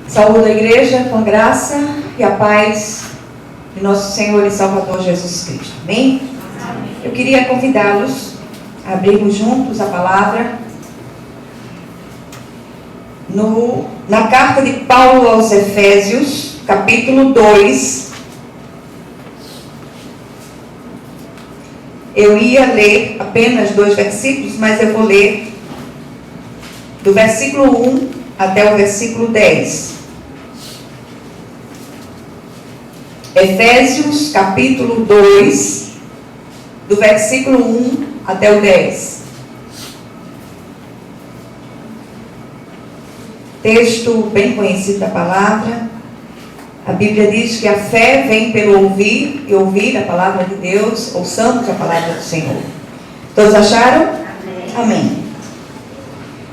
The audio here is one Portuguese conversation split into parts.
Saúdo a igreja com a graça e a paz de nosso Senhor e Salvador Jesus Cristo. Amém? Amém. Eu queria convidá-los a abrirmos juntos a palavra na carta de Paulo aos Efésios, capítulo 2. Eu ia ler apenas 2 versículos, mas eu vou ler do versículo 1 até o versículo 10. Efésios, capítulo 2, do versículo 1 até o 10. Texto bem conhecido da palavra. A Bíblia diz que a fé vem pelo ouvir, e ouvir a palavra de Deus. Ouçamos a palavra do Senhor. Todos acharam? Amém. Amém.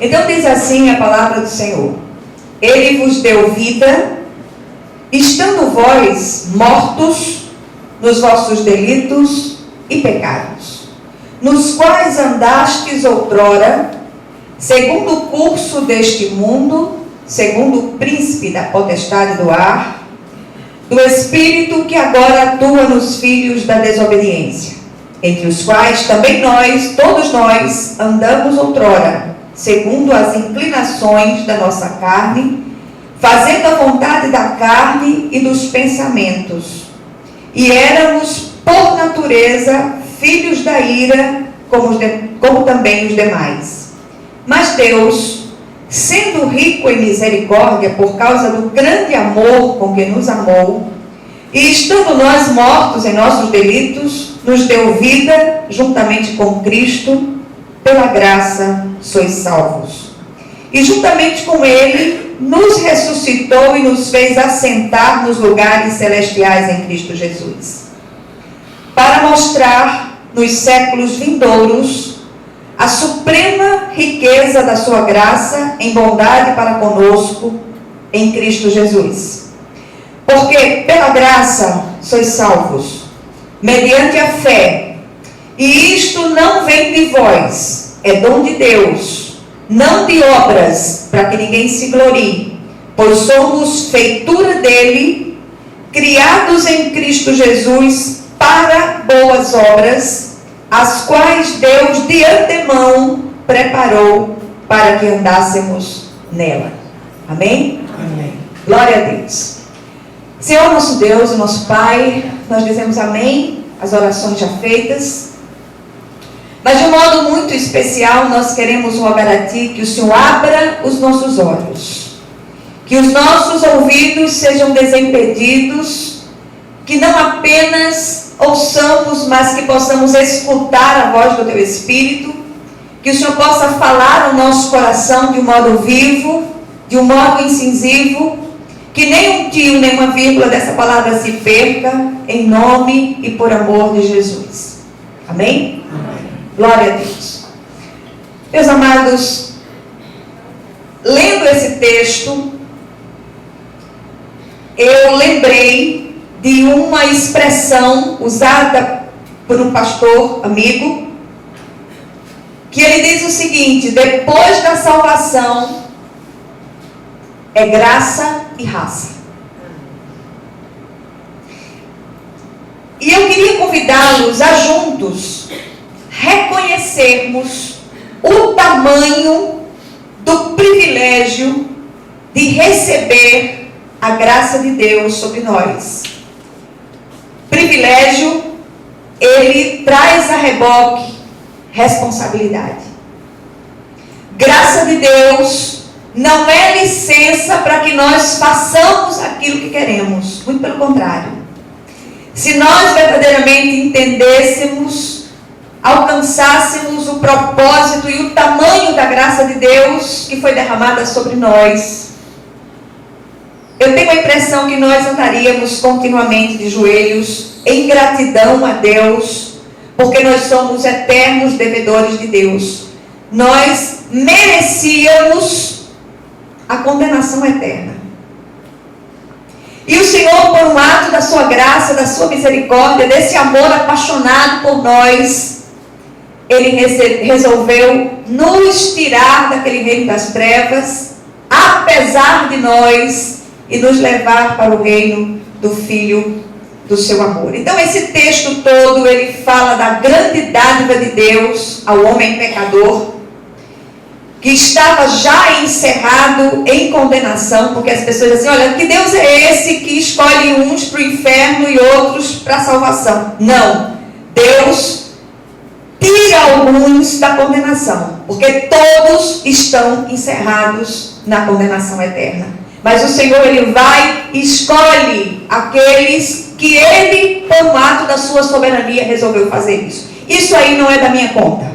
Então diz assim a palavra do Senhor: Ele vos deu vida, estando vós mortos nos vossos delitos e pecados, nos quais andastes outrora, segundo o curso deste mundo, segundo o príncipe da potestade do ar, do espírito que agora atua nos filhos da desobediência, entre os quais também nós, todos nós, andamos outrora, segundo as inclinações da nossa carne, fazendo a vontade da carne e dos pensamentos. E éramos, por natureza, filhos da ira, como também os demais. Mas Deus, sendo rico em misericórdia, por causa do grande amor com que nos amou, e estando nós mortos em nossos delitos, nos deu vida juntamente com Cristo, pela graça sois salvos. E juntamente com Ele, nos ressuscitou e nos fez assentar nos lugares celestiais em Cristo Jesus, para mostrar nos séculos vindouros a suprema riqueza da sua graça em bondade para conosco em Cristo Jesus. Porque pela graça sois salvos, mediante a fé, e isto não vem de vós, é dom de Deus, não de obras, para que ninguém se glorie, pois somos feitura dele, criados em Cristo Jesus para boas obras, as quais Deus de antemão preparou para que andássemos nela. Amém? Amém. Glória a Deus. Senhor nosso Deus e nosso Pai, nós dizemos amém, as orações já feitas. Mas de um modo muito especial, nós queremos rogar a Ti que o Senhor abra os nossos olhos, que os nossos ouvidos sejam desimpedidos, que não apenas ouçamos, mas que possamos escutar a voz do Teu Espírito, que o Senhor possa falar ao nosso coração de um modo vivo, de um modo incisivo, que nem um tio, nem uma vírgula dessa palavra se perca, em nome e por amor de Jesus. Amém? Amém. Glória a Deus. Meus amados, lendo esse texto, eu lembrei de uma expressão usada por um pastor amigo, que ele diz o seguinte: depois da salvação é graça e raça. E eu queria convidá-los a juntos reconhecermos o tamanho do privilégio de receber a graça de Deus sobre nós. Privilégio, ele traz a reboque responsabilidade. Graça de Deus não é licença para que nós façamos aquilo que queremos. Muito pelo contrário. Se nós verdadeiramente entendêssemos, alcançássemos o propósito e o tamanho da graça de Deus que foi derramada sobre nós, eu tenho a impressão que nós andaríamos continuamente de joelhos em gratidão a Deus, porque nós somos eternos devedores de Deus. Nós merecíamos a condenação eterna. E o Senhor, por um ato da sua graça, da sua misericórdia, desse amor apaixonado por nós, Ele resolveu nos tirar daquele reino das trevas, apesar de nós, e nos levar para o reino do Filho do seu amor. Então esse texto todo, ele fala da grande dádiva de Deus ao homem pecador, que estava já encerrado em condenação, porque as pessoas dizem, olha, que Deus é esse que escolhe uns para o inferno e outros para a salvação? Não, Deus tira alguns da condenação, porque todos estão encerrados na condenação eterna. Mas o Senhor, ele vai e escolhe aqueles que ele, por um ato da sua soberania, resolveu fazer isso. Isso aí não é da minha conta,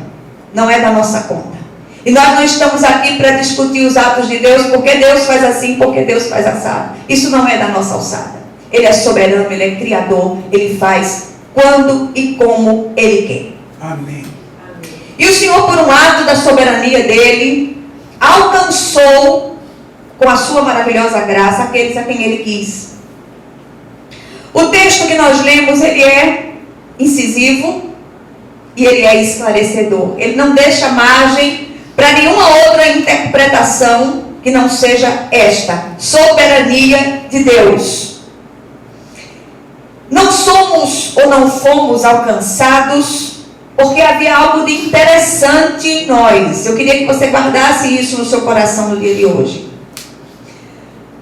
não é da nossa conta. E nós não estamos aqui para discutir os atos de Deus, porque Deus faz assim, porque Deus faz assado. Isso não é da nossa alçada. Ele é soberano, ele é criador, ele faz quando e como ele quer. Amém. E o Senhor, por um ato da soberania dele, alcançou com a sua maravilhosa graça aqueles a quem ele quis. O texto que nós lemos, ele é incisivo e ele é esclarecedor. Ele não deixa margem para nenhuma outra interpretação que não seja esta: soberania de Deus. Não somos ou não fomos alcançados porque havia algo de interessante em nós. Eu queria que você guardasse isso no seu coração no dia de hoje.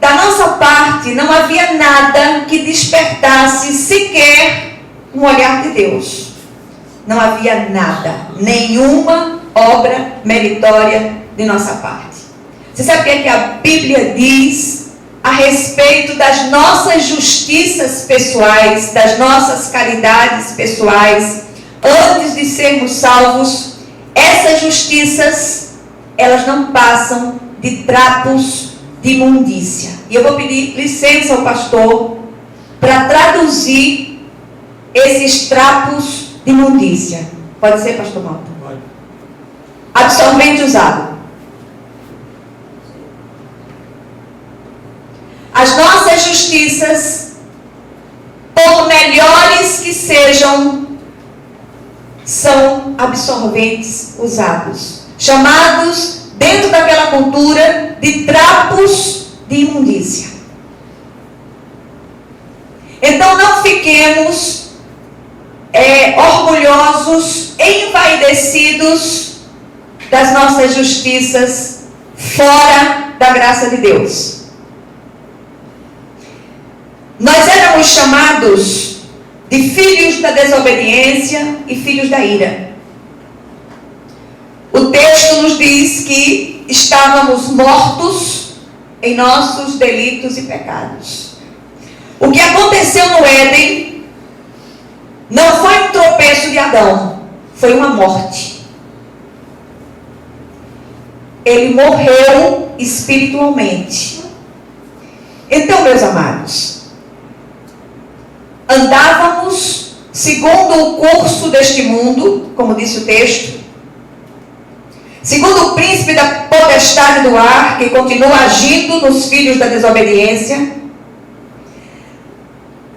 Da nossa parte, não havia nada que despertasse sequer um olhar de Deus. Não havia nada, nenhuma obra meritória de nossa parte. Você sabe o que é que a Bíblia diz a respeito das nossas justiças pessoais, das nossas caridades pessoais, antes de sermos salvos? Essas justiças, elas não passam de trapos de imundícia. E eu vou pedir licença ao pastor para traduzir esses trapos de imundícia. Pode ser, pastor Malta? Pode. Absorvente usado. As nossas justiças, por melhores que sejam, são absorventes usados, chamados dentro daquela cultura de trapos de imundícia. Então não fiquemos orgulhosos, envaidecidos das nossas justiças fora da graça de Deus. Nós éramos chamados de filhos da desobediência e filhos da ira. O texto nos diz que estávamos mortos em nossos delitos e pecados. O que aconteceu no Éden não foi um tropeço de Adão, foi uma morte. Ele morreu espiritualmente. Então, meus amados, andávamos segundo o curso deste mundo, como disse o texto, segundo o príncipe da potestade do ar, que continua agindo nos filhos da desobediência.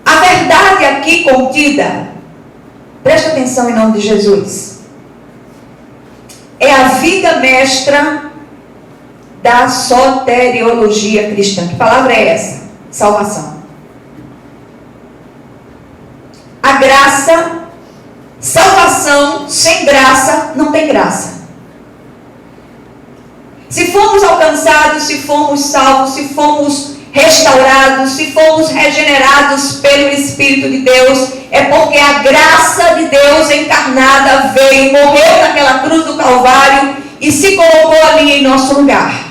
A verdade aqui contida, presta atenção em nome de Jesus, é a vida mestra da soteriologia cristã. Que palavra é essa? Salvação. A graça, salvação sem graça não tem graça. Se fomos alcançados, se fomos salvos, se fomos restaurados, se fomos regenerados pelo Espírito de Deus, é porque a graça de Deus encarnada veio, morreu naquela cruz do Calvário e se colocou ali em nosso lugar.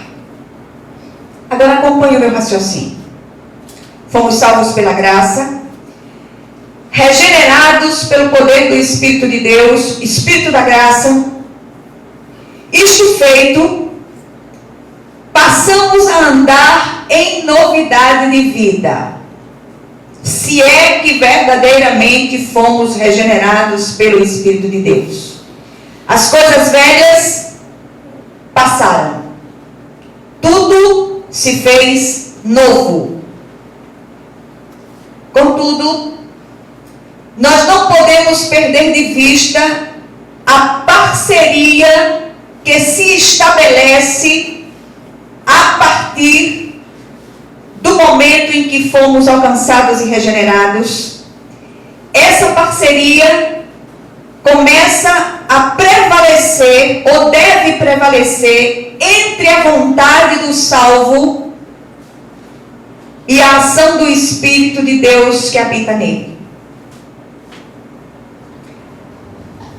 Agora acompanhe o meu raciocínio. Fomos salvos pela graça, regenerados pelo poder do Espírito de Deus, Espírito da graça. Isto feito, passamos a andar em novidade de vida, se é que verdadeiramente fomos regenerados pelo Espírito de Deus. As coisas velhas passaram, tudo se fez novo. Contudo, nós não podemos perder de vista a parceria que se estabelece a partir do momento em que fomos alcançados e regenerados, essa parceria começa a prevalecer, ou deve prevalecer, entre a vontade do salvo e a ação do Espírito de Deus que habita nele.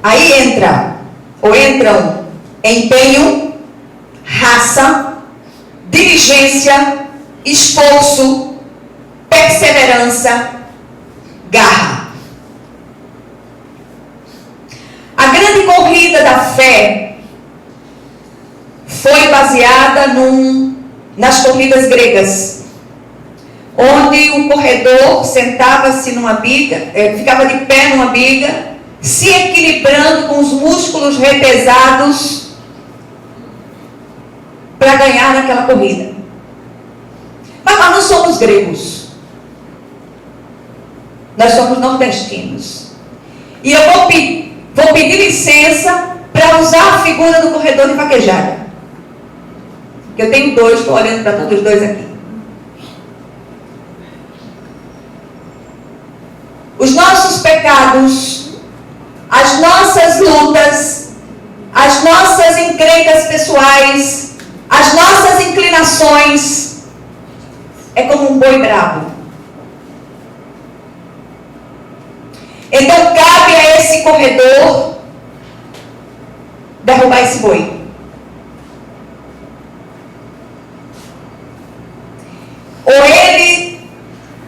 Aí entram empenho, raça, diligência, esforço, perseverança, garra. A grande corrida da fé foi baseada nas corridas gregas, onde o corredor sentava-se numa biga, ficava de pé numa biga, se equilibrando com os músculos retesados para ganhar naquela corrida. Mas nós não somos gregos, nós somos nordestinos. E eu vou pedir licença para usar a figura do corredor de vaquejada. Eu tenho dois, estou olhando para todos os dois aqui. Os nossos pecados, as nossas lutas, as nossas encrencas pessoais, as nossas inclinações, é como um boi bravo. Então cabe a esse corredor derrubar esse boi. Ou ele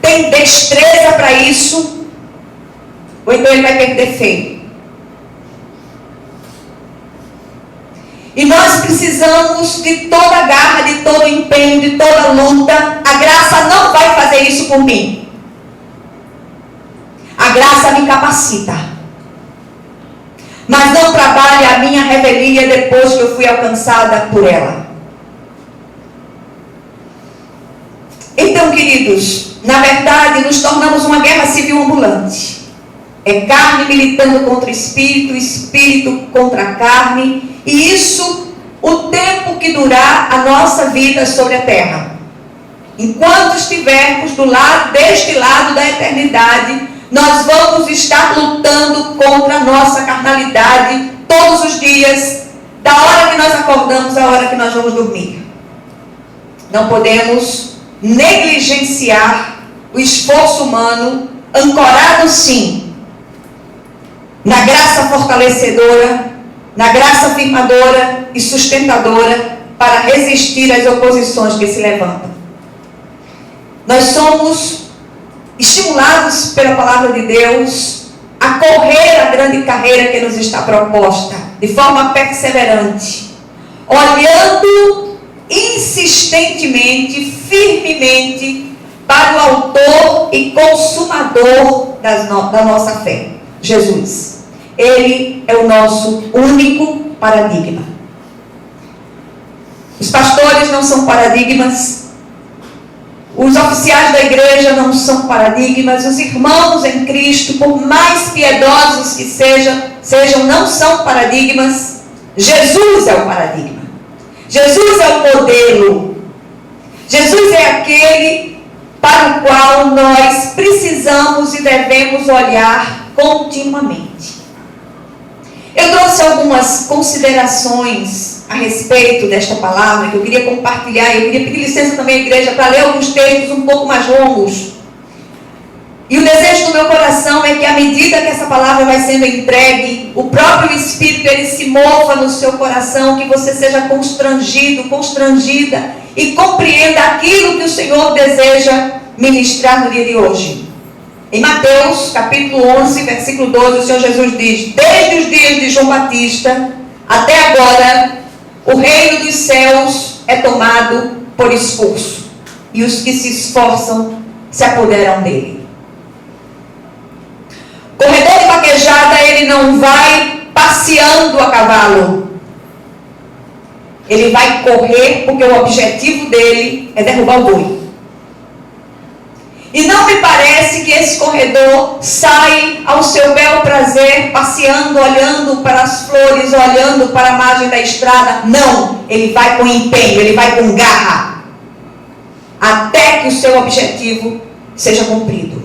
tem destreza para isso, ou então ele vai perder feio. E nós precisamos de toda a garra, de todo o empenho, de toda a luta. A graça não vai fazer isso por mim. A graça me capacita. Mas não trabalha a minha revelia depois que eu fui alcançada por ela. Então, queridos, na verdade, nos tornamos uma guerra civil ambulante. É carne militando contra o espírito, espírito contra a carne. E isso, o tempo que durar a nossa vida sobre a terra. Enquanto estivermos deste lado da eternidade, nós vamos estar lutando contra a nossa carnalidade todos os dias, da hora que nós acordamos à hora que nós vamos dormir. Não podemos negligenciar o esforço humano, ancorado sim na graça fortalecedora, na graça afirmadora e sustentadora para resistir às oposições que se levantam. Nós somos estimulados pela palavra de Deus a correr a grande carreira que nos está proposta, de forma perseverante, olhando insistentemente, firmemente para o autor e consumador da nossa fé, Jesus. Ele é o nosso único paradigma. Os pastores não são paradigmas, os oficiais da igreja não são paradigmas, os irmãos em Cristo, por mais piedosos que sejam, não são paradigmas. Jesus é o paradigma. Jesus é o modelo. Jesus é aquele para o qual nós precisamos e devemos olhar continuamente. Eu trouxe algumas considerações a respeito desta palavra que eu queria compartilhar. Eu queria pedir licença também à igreja para ler alguns textos um pouco mais longos. E o desejo do meu coração é que à medida que essa palavra vai sendo entregue, o próprio Espírito ele se mova no seu coração, que você seja constrangido, constrangida e compreenda aquilo que o Senhor deseja ministrar no dia de hoje. Em Mateus, capítulo 11, versículo 12, o Senhor Jesus diz: desde os dias de João Batista até agora, o reino dos céus é tomado por esforço, e os que se esforçam se apoderam dele. Corredor de vaquejada, ele não vai passeando a cavalo. Ele vai correr porque o objetivo dele é derrubar o boi. E não me parece que esse corredor sai ao seu bel prazer, passeando, olhando para as flores, olhando para a margem da estrada. Não, ele vai com empenho, ele vai com garra. até que o seu objetivo seja cumprido.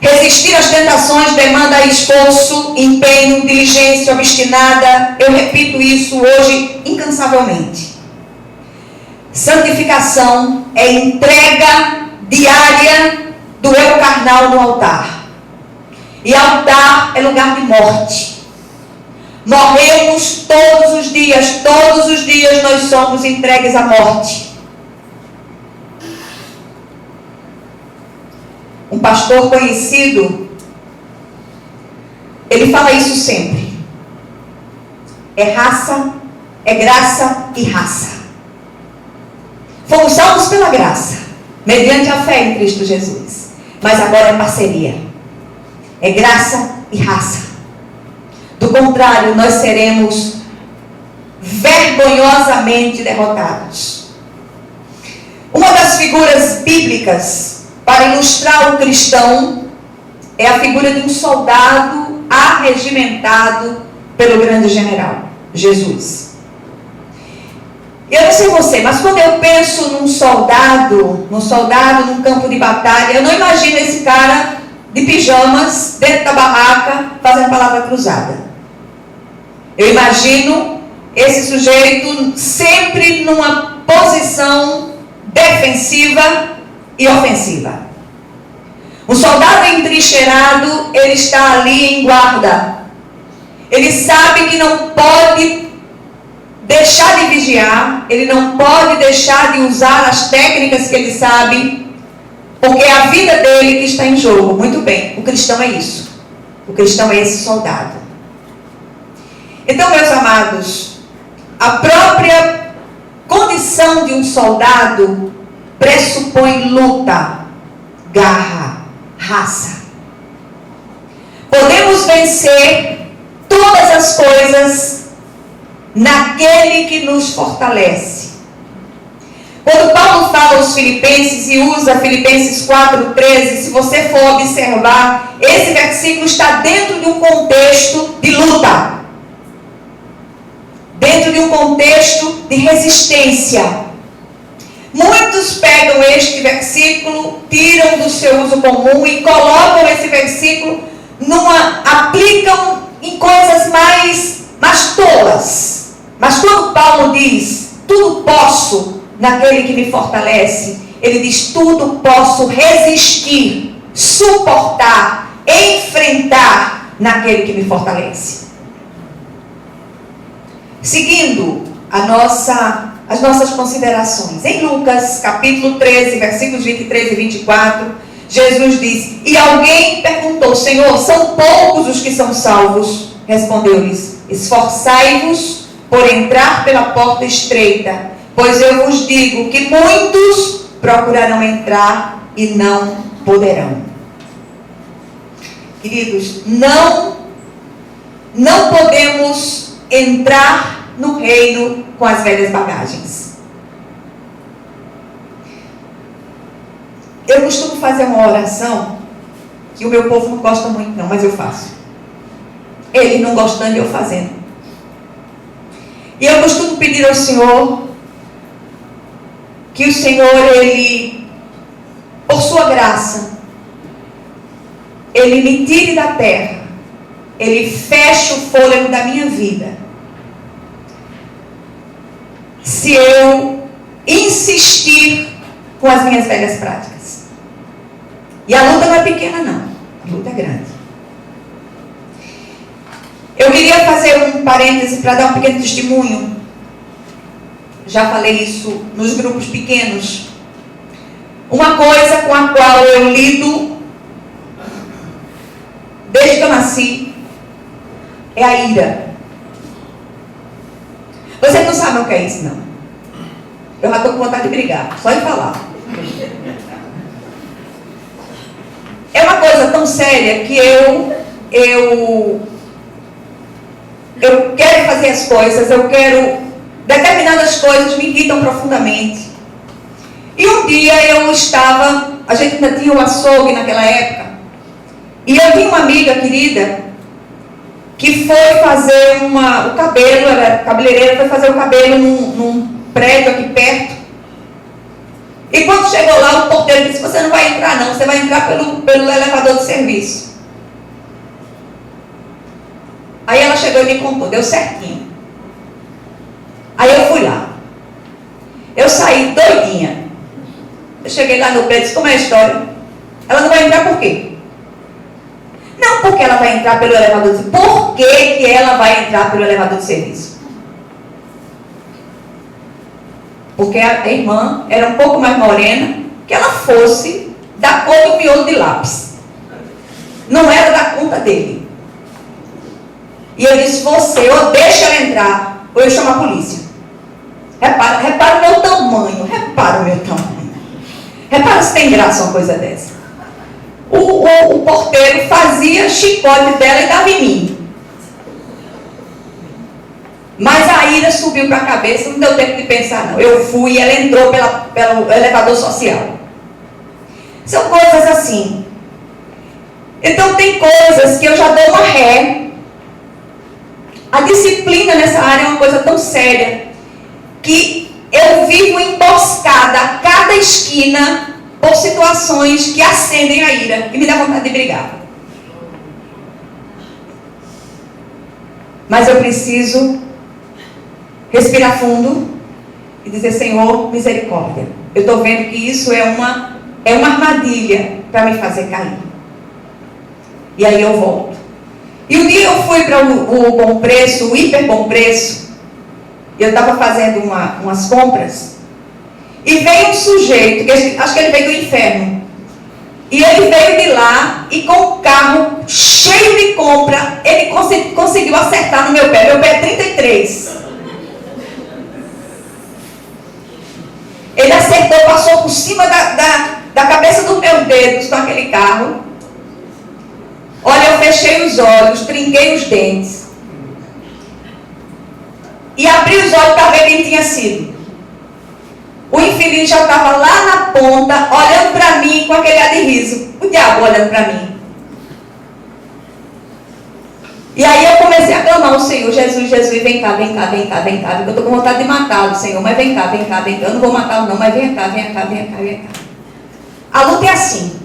Resistir às tentações demanda esforço, empenho, diligência obstinada. Eu repito isso hoje incansavelmente. Santificação é entrega diária do eu carnal no altar. E altar é lugar de morte. Morremos todos os dias nós somos entregues à morte. Um pastor conhecido, ele fala isso sempre. É raça, é graça e raça. Fomos salvos pela graça, mediante a fé em Cristo Jesus. Mas agora é parceria. É graça e raça. Do contrário, nós seremos vergonhosamente derrotados. Uma das figuras bíblicas para ilustrar o cristão é a figura de um soldado arregimentado pelo grande general, Jesus. Eu não sei você, mas quando eu penso num soldado num campo de batalha, eu não imagino esse cara de pijamas, dentro da barraca, fazendo palavra cruzada. Eu imagino esse sujeito sempre numa posição defensiva e ofensiva. O soldado entrincheirado, ele está ali em guarda. Ele sabe que não pode deixar de vigiar, ele não pode deixar de usar as técnicas que ele sabe, porque é a vida dele que está em jogo. Muito bem, o cristão é isso. O cristão é esse soldado. Então, meus amados, a própria condição de um soldado pressupõe luta, garra, raça. Podemos vencer todas as coisas naquele que nos fortalece. Quando Paulo fala aos Filipenses e usa Filipenses 4,13, se você for observar, esse versículo está dentro de um contexto de luta, dentro de um contexto de resistência. Muitos pegam este versículo, tiram do seu uso comum e colocam esse versículo aplicam em coisas mais tolas. Mas quando Paulo diz, tudo posso naquele que me fortalece, ele diz, tudo posso resistir, suportar, enfrentar naquele que me fortalece. Seguindo as nossas considerações. Em Lucas, capítulo 13, versículos 23 e 24, Jesus diz, e alguém perguntou, Senhor, são poucos os que são salvos? Respondeu-lhes, esforçai-vos por entrar pela porta estreita, pois eu vos digo que muitos procurarão entrar e não poderão. Queridos, não podemos entrar no reino com as velhas bagagens. Eu costumo fazer uma oração que o meu povo não gosta muito não, mas eu faço. Ele não gostando e eu fazendo. E eu costumo pedir ao Senhor que o Senhor, Ele, por sua graça, Ele me tire da terra, Ele feche o fôlego da minha vida, se eu insistir com as minhas velhas práticas. E a luta não é pequena não, a luta é grande. Eu queria fazer um parêntese para dar um pequeno testemunho. Já falei isso nos grupos pequenos. Uma coisa com a qual eu lido desde que eu nasci é a ira. Vocês não sabem o que é isso, não. Eu já estou com vontade de brigar, só de falar. É uma coisa tão séria que eu quero fazer as coisas, determinadas coisas me irritam profundamente. E um dia a gente ainda tinha o açougue naquela época, e eu tinha uma amiga querida que foi fazer o cabelo, era cabeleireira, foi fazer o cabelo num prédio aqui perto. E quando chegou lá, o porteiro disse: você não vai entrar não, você vai entrar pelo elevador de serviço. Aí ela chegou e me contou, deu certinho. Aí eu fui lá. Eu saí doidinha. Eu cheguei lá no prédio e disse: como é a história? Ela não vai entrar por quê? Não porque ela vai entrar pelo elevador de serviço. Por que ela vai entrar pelo elevador de serviço? Porque a irmã era um pouco mais morena, que ela fosse da cor do miolo de lápis. Não era da conta dele. E eu disse: você ou deixa ela entrar, ou eu chamo a polícia. Repara o meu tamanho. Repara o meu tamanho. Repara se tem graça uma coisa dessa. O porteiro fazia chicote dela e dava em mim. Mas a ira subiu para a cabeça, não deu tempo de pensar não. Eu fui e ela entrou pelo elevador social. São coisas assim. Então tem coisas que eu já dou uma ré. A disciplina nessa área é uma coisa tão séria que eu vivo emboscada a cada esquina por situações que acendem a ira e me dá vontade de brigar. Mas eu preciso respirar fundo e dizer: Senhor, misericórdia. Eu estou vendo que isso é uma armadilha para me fazer cair. E aí eu volto. E um dia eu fui para o Bom Preço, o Hiper Bom Preço. Eu estava fazendo umas compras. E veio um sujeito, que acho que ele veio do inferno. E ele veio de lá e com o carro cheio de compra, ele conseguiu acertar no meu pé. Meu pé é 33. Ele acertou, passou por cima da cabeça dos meus dedos com aquele carro. Olha, eu fechei os olhos, trinquei os dentes. E abri os olhos para ver quem tinha sido. O infeliz já estava lá na ponta, olhando para mim com aquele ar de riso. O diabo olhando para mim. E aí eu comecei a clamar ao Senhor: Jesus, Jesus, vem cá, vem cá, vem cá, vem cá. Eu estou com vontade de matá-lo, Senhor, mas vem cá, vem cá, vem cá. Eu não vou matá-lo não, mas vem cá, vem cá, vem cá, vem cá. A luta é assim.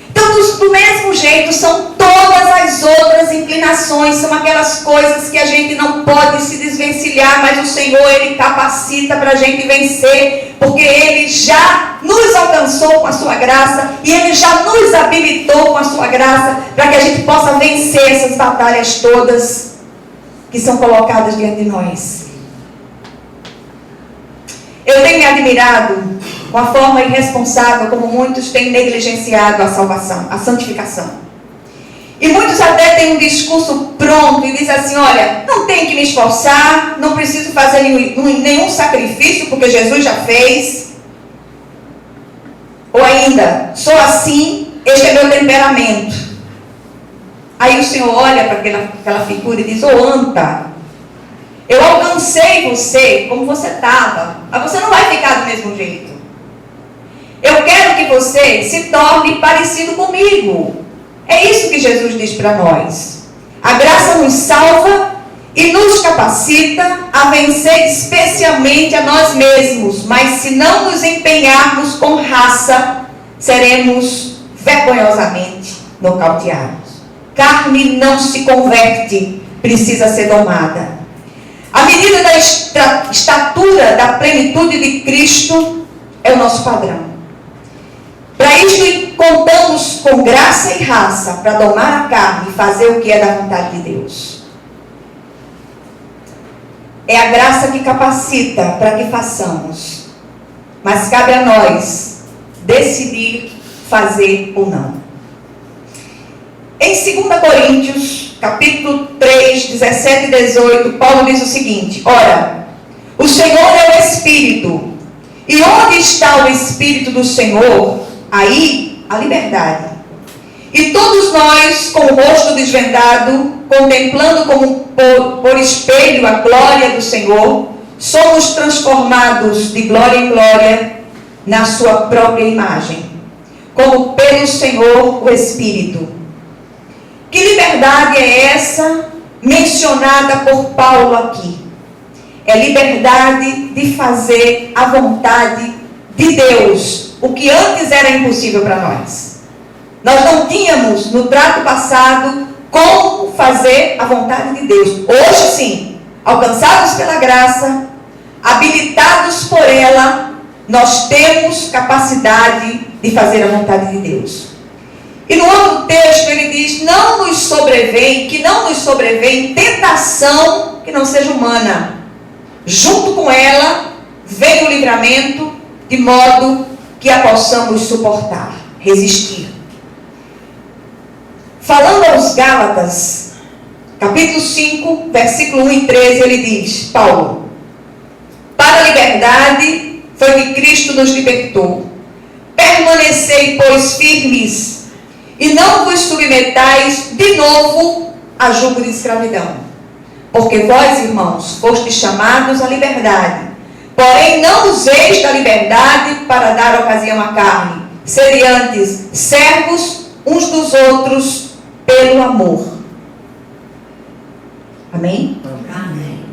Então, do mesmo jeito, são todas as outras inclinações, são aquelas coisas que a gente não pode se desvencilhar, mas o Senhor, Ele capacita para a gente vencer, porque Ele já nos alcançou com a sua graça, e Ele já nos habilitou com a sua graça, para que a gente possa vencer essas batalhas todas que são colocadas diante de nós. Eu tenho me admirado com a forma irresponsável como muitos têm negligenciado a salvação, a santificação. E muitos até têm um discurso pronto e dizem assim: olha, não tenho que me esforçar, não preciso fazer nenhum sacrifício, porque Jesus já fez. Ou ainda, sou assim, este é meu temperamento. Aí o Senhor olha para aquela figura e diz: ô anta, eu alcancei você como você estava, mas você não vai ficar do mesmo jeito. Eu quero que você se torne parecido comigo. É isso que Jesus diz para nós. A graça nos salva e nos capacita a vencer especialmente a nós mesmos. Mas se não nos empenharmos com raça, seremos vergonhosamente nocauteados. Carne não se converte, precisa ser domada. A medida da estatura da plenitude de Cristo é o nosso padrão. Para isto, contamos com graça e raça para domar a carne e fazer o que é da vontade de Deus. É a graça que capacita para que façamos. Mas cabe a nós decidir fazer ou não. Em 2 Coríntios, capítulo 3, 17 e 18, Paulo diz o seguinte: ora, o Senhor é o Espírito, e onde está o Espírito do Senhor, aí a liberdade. E todos nós, com o rosto desvendado, contemplando como por espelho a glória do Senhor, somos transformados de glória em glória na sua própria imagem, como pelo Senhor o Espírito. Que liberdade é essa mencionada por Paulo aqui? é liberdade de fazer a vontade de Deus, o que antes era impossível para nós. Nós não tínhamos no trato passado como fazer a vontade de Deus. Hoje sim, alcançados pela graça, habilitados por ela, nós temos capacidade de fazer a vontade de Deus. E no outro texto ele diz, que não nos sobrevém tentação que não seja humana. Junto com ela vem o livramento, de modo que a possamos suportar, resistir. Falando aos Gálatas, capítulo 5, versículo 1 e 13, ele diz, Paulo, para a liberdade foi que Cristo nos libertou. Permanecei, pois, firmes, e não vos submetais de novo a jugo de escravidão. Porque vós, irmãos, fostes chamados à liberdade. Porém, não useis da liberdade para dar ocasião à carne. Sede antes servos uns dos outros pelo amor. Amém? Amém.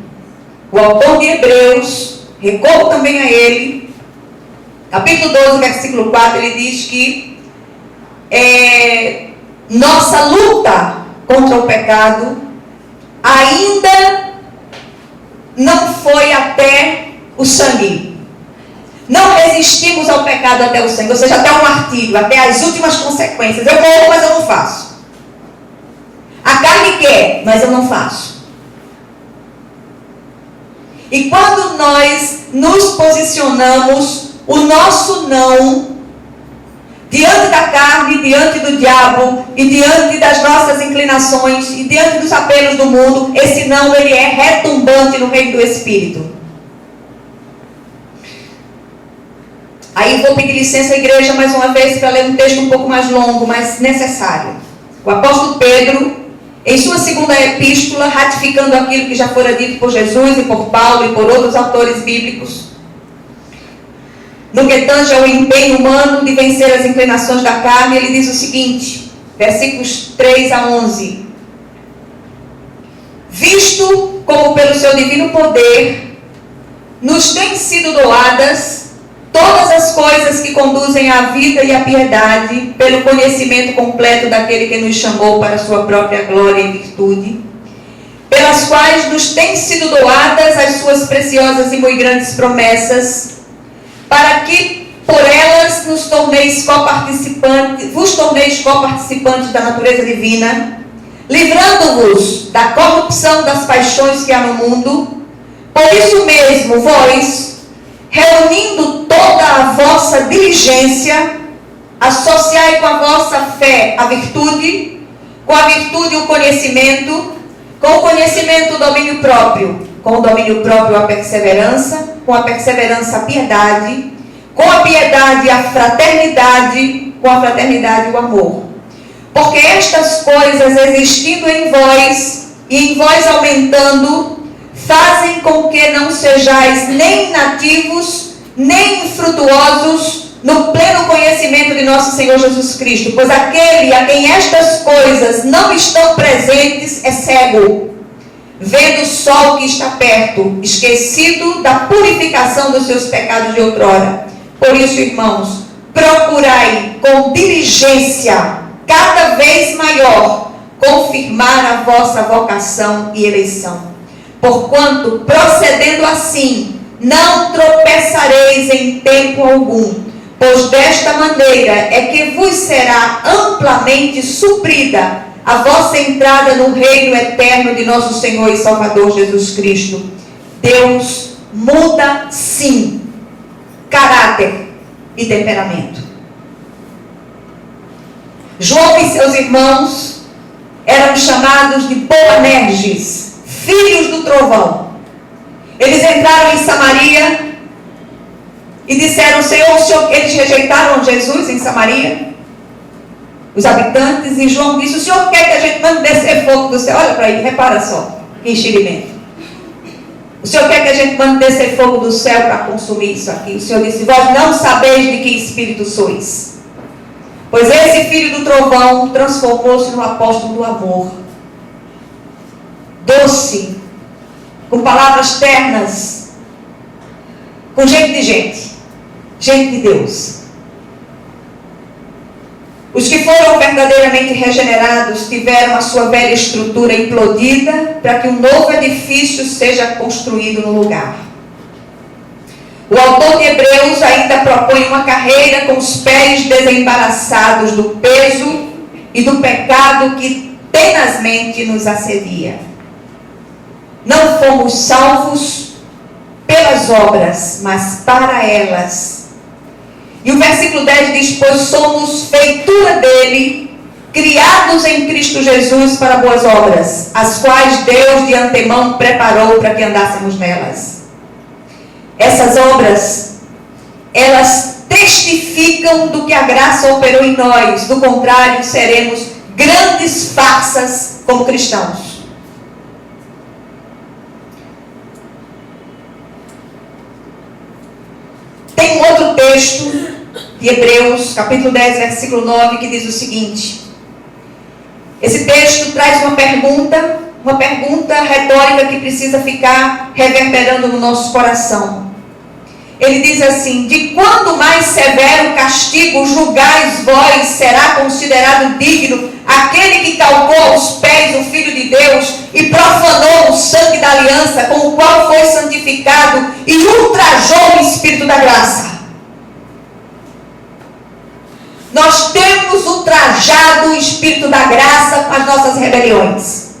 O autor de Hebreus, recorro também a ele, capítulo 12, versículo 4, ele diz que nossa luta contra o pecado ainda não foi até o sangue. Não resistimos ao pecado até o sangue, ou seja, até o martírio, até as últimas consequências. Eu vou, mas eu não faço. A carne quer, mas eu não faço. E quando nós nos posicionamos, o nosso não, diante da carne, diante do diabo, e diante das nossas inclinações, e diante dos apelos do mundo, esse não, ele é retumbante no reino do Espírito. Aí vou pedir licença à igreja mais uma vez para ler um texto um pouco mais longo, mas necessário. O apóstolo Pedro, em sua segunda epístola, ratificando aquilo que já fora dito por Jesus e por Paulo e por outros autores bíblicos, no que tange ao empenho humano de vencer as inclinações da carne, ele diz o seguinte, versículos 3 a 11. Visto como pelo seu divino poder nos têm sido doadas todas as coisas que conduzem à vida e à piedade, pelo conhecimento completo daquele que nos chamou para a sua própria glória e virtude, pelas quais nos têm sido doadas as suas preciosas e muito grandes promessas, para que por elas vos torneis coparticipantes da natureza divina, livrando-vos da corrupção das paixões que há no mundo. Por isso mesmo, vós, reunindo toda a vossa diligência, associai com a vossa fé a virtude, com a virtude o conhecimento, com o conhecimento o domínio próprio, com o domínio próprio a perseverança, com a perseverança a piedade, com a piedade a fraternidade, com a fraternidade o amor. Porque estas coisas existindo em vós, e em vós aumentando, fazem com que não sejais nem nativos, nem infrutuosos no pleno conhecimento de nosso Senhor Jesus Cristo. Pois aquele a quem estas coisas não estão presentes é cego, vendo o sol que está perto, esquecido da purificação dos seus pecados de outrora. Por isso, irmãos, procurai com diligência, cada vez maior, confirmar a vossa vocação e eleição. Porquanto, procedendo assim, não tropeçareis em tempo algum, pois desta maneira é que vos será amplamente suprida a vossa entrada no reino eterno de nosso Senhor e Salvador Jesus Cristo. Deus muda, sim, caráter e temperamento. João e seus irmãos eram chamados de Boanerges, filhos do trovão. Eles entraram em Samaria e disseram, Senhor, eles rejeitaram Jesus em Samaria, os habitantes, e João disse, o Senhor quer que a gente mande descer fogo do céu? Olha para ele, repara só, que enxerimento. O Senhor quer que a gente mande descer fogo do céu para consumir isso aqui? O Senhor disse, vós não sabeis de que espírito sois. Pois esse filho do trovão transformou-se no apóstolo do amor. Doce com palavras ternas, com gente de gente, gente de Deus. Os que foram verdadeiramente regenerados tiveram a sua velha estrutura implodida para que um novo edifício seja construído no lugar. O autor de Hebreus ainda propõe uma carreira com os pés desembaraçados do peso e do pecado que tenazmente nos assedia. Não fomos salvos pelas obras, mas para elas. E o versículo 10 diz: pois somos feitura dele, criados em Cristo Jesus para boas obras, as quais Deus de antemão preparou para que andássemos nelas. Essas obras, elas testificam do que a graça operou em nós. Do contrário, seremos grandes farsas como cristãos. Tem um outro texto de Hebreus, capítulo 10, versículo 9, que diz o seguinte. Esse texto traz uma pergunta retórica que precisa ficar reverberando no nosso coração. Ele diz assim: de quanto mais severo castigo julgais vós, será considerado digno aquele que calcou aos pés o Filho de Deus e profanou o sangue da aliança, com o qual foi santificado e ultrajou o Espírito da graça. Nós temos ultrajado o Espírito da graça com as nossas rebeliões.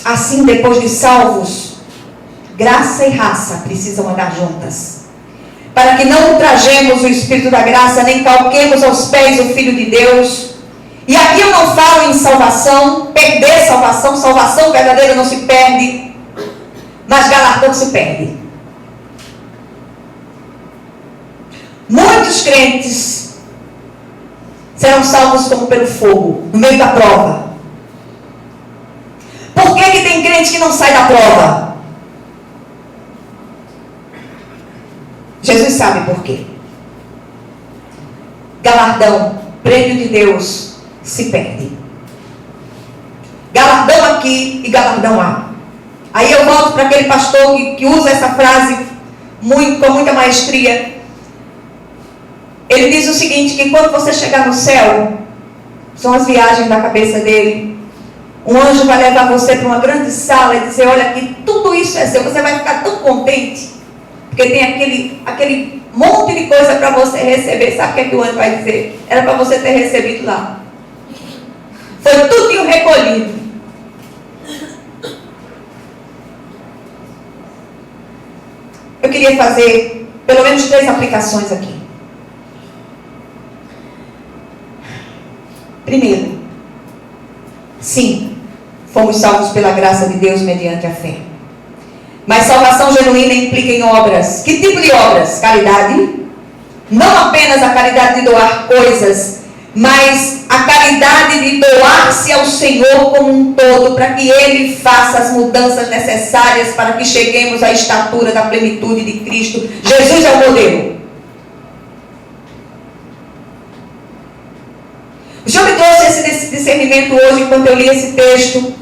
Assim, depois de salvos, graça e raça precisam andar juntas. Para que não ultrajemos o Espírito da graça, nem calquemos aos pés o Filho de Deus. E aqui eu não falo em salvação, perder salvação. Salvação verdadeira não se perde, mas galardão se perde. Muitos crentes serão salvos como pelo fogo, no meio da prova. Por que tem crente que não sai da prova? Jesus sabe por quê. Galardão, prêmio de Deus, se perde. Galardão aqui e galardão lá. Aí eu volto para aquele pastor que usa essa frase com muita maestria. Ele diz o seguinte, que quando você chegar no céu, são as viagens da cabeça dele. Um anjo vai levar você para uma grande sala e dizer: olha aqui, tudo isso é seu. Você vai ficar tão contente, porque tem aquele monte de coisa para você receber. Sabe o que o anjo vai dizer? Era para você ter recebido lá. Foi tudo recolhido. Eu queria fazer pelo menos 3 aplicações aqui. Primeiro, sim, fomos salvos pela graça de Deus mediante a fé. Mas salvação genuína implica em obras. Que tipo de obras? Caridade. Não apenas a caridade de doar coisas, mas a caridade de doar-se ao Senhor como um todo, para que Ele faça as mudanças necessárias para que cheguemos à estatura da plenitude de Cristo. Jesus é o modelo. O Senhor me trouxe esse discernimento hoje, enquanto eu li esse texto.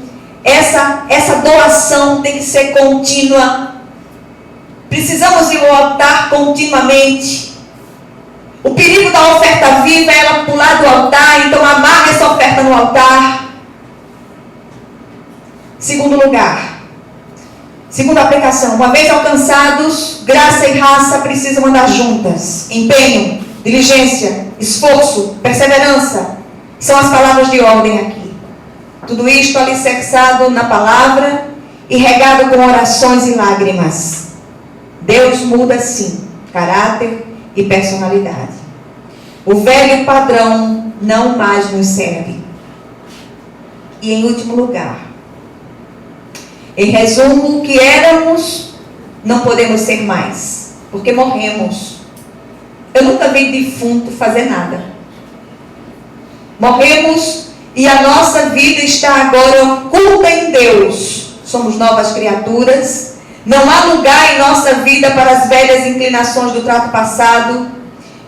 Essa doação tem que ser contínua. Precisamos ir ao altar continuamente. O perigo da oferta viva é ela pular do altar, então amarra essa oferta no altar. Segundo lugar, segunda aplicação: uma vez alcançados, graça e raça precisam andar juntas. Empenho, diligência, esforço, perseverança são as palavras de ordem aqui. Tudo isto alicerçado na palavra e regado com orações e lágrimas. Deus muda sim caráter e personalidade. O velho padrão não mais nos serve. E em último lugar, em resumo, o que éramos não podemos ser mais, porque morremos. Eu nunca vi defunto fazer nada. Morremos e a nossa vida está agora oculta em Deus. Somos novas criaturas. Não há lugar em nossa vida para as velhas inclinações do trato passado.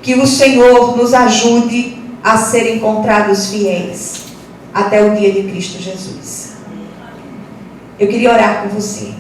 Que o Senhor nos ajude a serem encontrados fiéis até o dia de Cristo Jesus. Eu queria orar com você.